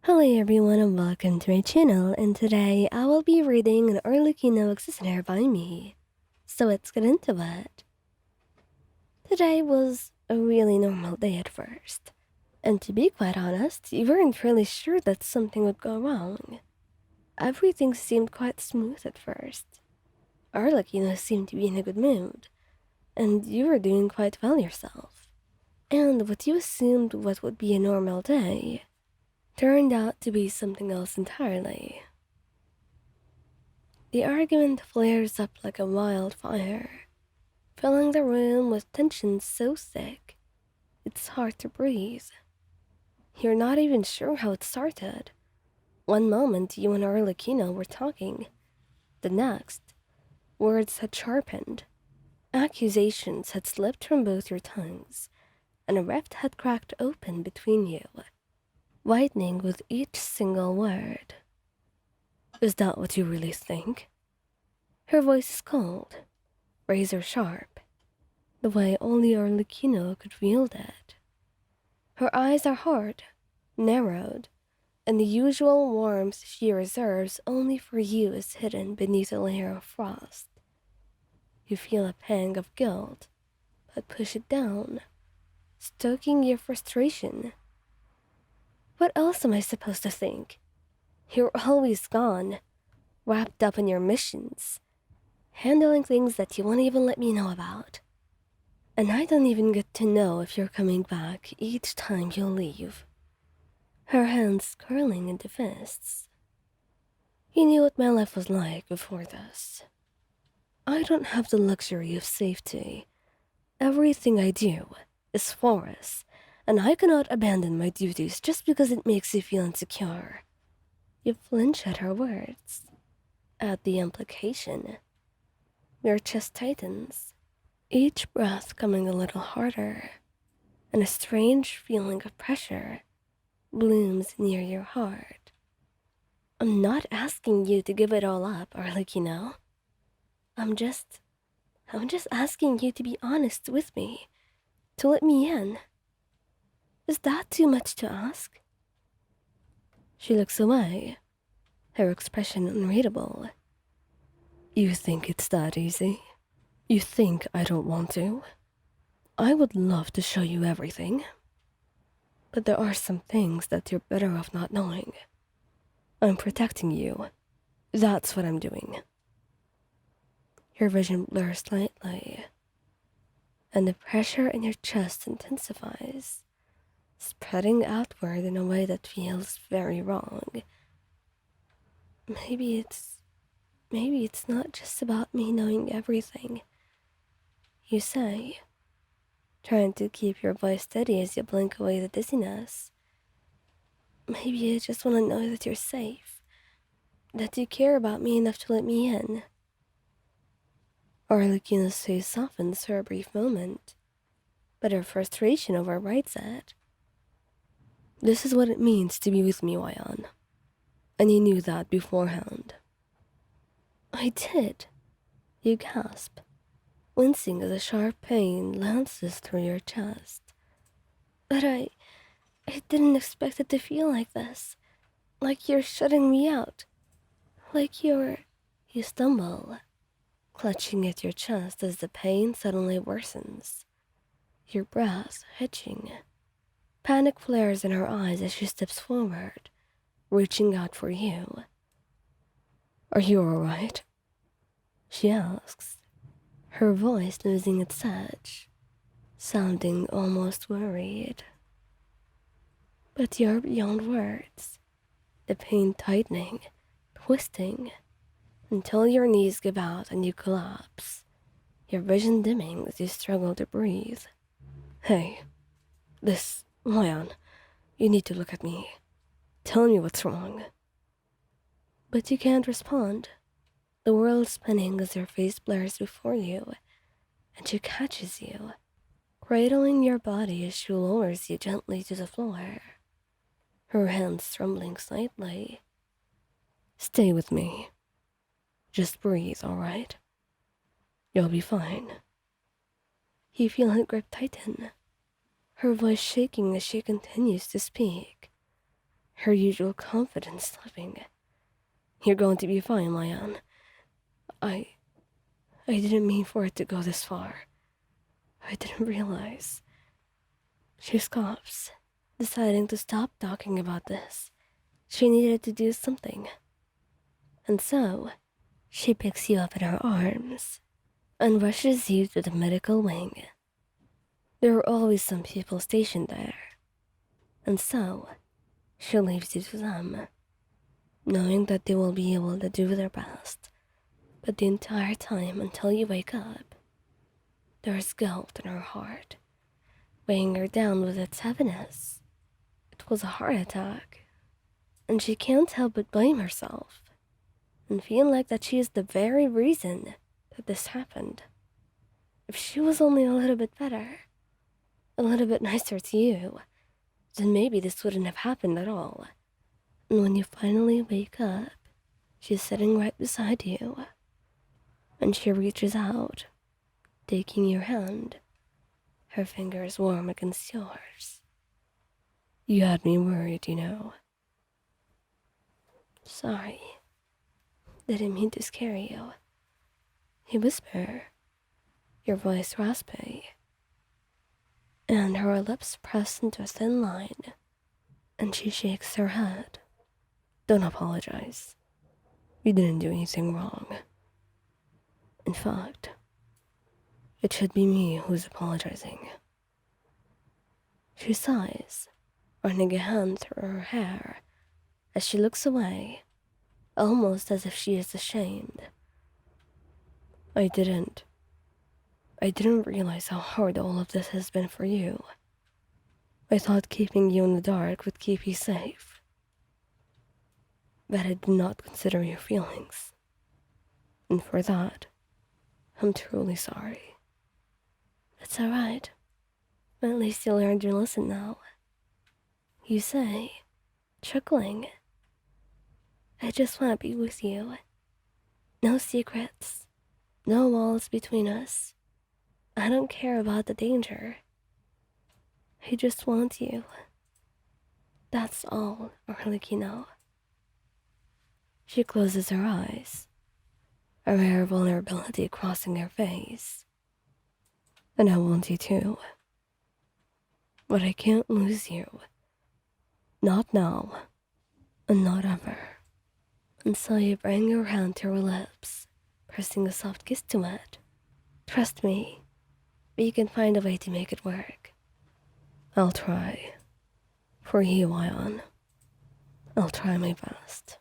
Hello everyone and welcome to my channel, and today I will be reading an Arlecchino Listener by me. So let's get into it. Today was a really normal day at first, and to be quite honest, you weren't really sure that something would go wrong. Everything seemed quite smooth at first. Arlecchino seemed to be in a good mood, and you were doing quite well yourself. And what you assumed what would be a normal day turned out to be something else entirely. The argument flares up like a wildfire, filling the room with tension so thick it's hard to breathe. You're not even sure how it started. One moment you and Arlecchino were talking, the next, words had sharpened, accusations had slipped from both your tongues, and a rift had cracked open between you, widening with each single word. Is that what you really think? Her voice is cold, razor sharp, the way only Arlecchino could wield it. Her eyes are hard, narrowed, and the usual warmth she reserves only for you is hidden beneath a layer of frost. You feel a pang of guilt, but push it down, stoking your frustration. What else am I supposed to think? You're always gone, wrapped up in your missions, handling things that you won't even let me know about. And I don't even get to know if you're coming back each time you leave. Her hands curling into fists. You knew what my life was like before this. I don't have the luxury of safety. Everything I do is for us, and I cannot abandon my duties just because it makes you feel insecure. You flinch at her words, at the implication. Your chest tightens, each breath coming a little harder, and a strange feeling of pressure blooms near your heart. I'm not asking you to give it all up, Arlecchino. I'm just asking you to be honest with me, to let me in. Is that too much to ask? She looks away, her expression unreadable. You think it's that easy? You think I don't want to? I would love to show you everything. But there are some things that you're better off not knowing. I'm protecting you. That's what I'm doing. Your vision blurs slightly, and the pressure in your chest intensifies, spreading outward in a way that feels very wrong. Maybe it's not just about me knowing everything, you say, trying to keep your voice steady as you blink away the dizziness. Maybe I just want to know that you're safe, that you care about me enough to let me in. Arlecchino's face softens for a brief moment, but her frustration overrides it. This is what it means to be with me, Wayan, and you knew that beforehand. I did, you gasp, wincing as a sharp pain lances through your chest. But I didn't expect it to feel like this, like you're shutting me out, like You stumble, clutching at your chest as the pain suddenly worsens, your breath hitching. Panic flares in her eyes as she steps forward, reaching out for you. Are you all right? She asks, her voice losing its edge, sounding almost worried. But you're beyond words, the pain tightening, twisting, until your knees give out and you collapse, your vision dimming as you struggle to breathe. Hey, Lion, you need to look at me. Tell me what's wrong. But you can't respond. The world spinning as your face blurs before you, and she catches you, cradling your body as she lowers you gently to the floor, her hands trembling slightly. Stay with me. Just breathe, all right? You'll be fine. You feel her grip tighten, her voice shaking as she continues to speak, her usual confidence slipping. "You're going to be fine, Lion. I... I didn't mean for it to go this far. I didn't realize." She scoffs, deciding to stop talking about this. She needed to do something. And so, she picks you up in her arms and rushes you to the medical wing. There are always some people stationed there. And so, she leaves you to them, knowing that they will be able to do their best. But the entire time until you wake up, there is guilt in her heart, weighing her down with its heaviness. It was a heart attack, and she can't help but blame herself and feel like that she is the very reason that this happened. If she was only a little bit better, a little bit nicer to you, then maybe this wouldn't have happened at all. And when you finally wake up, she's sitting right beside you, and she reaches out, taking your hand, her fingers warm against yours. "You had me worried, you know." "Sorry. Didn't mean to scare you," you whisper, your voice raspy, and her lips press into a thin line, and she shakes her head. "Don't apologize. You didn't do anything wrong. In fact, it should be me who's apologizing." She sighs, running a hand through her hair as she looks away, almost as if she is ashamed. I didn't realize how hard all of this has been for you. I thought keeping you in the dark would keep you safe. But I did not consider your feelings. And for that, I'm truly sorry." "It's alright. At least you learned your lesson now," you say, chuckling. "I just want to be with you. No secrets. No walls between us. I don't care about the danger. I just want you. That's all, Arlecchino." She closes her eyes, a rare vulnerability crossing her face. "And I want you too. But I can't lose you. Not now, and not ever." And so you bring your hand to her lips, pressing a soft kiss to it. "Trust me, we can find a way to make it work." "I'll try. For you, Ion. I'll try my best."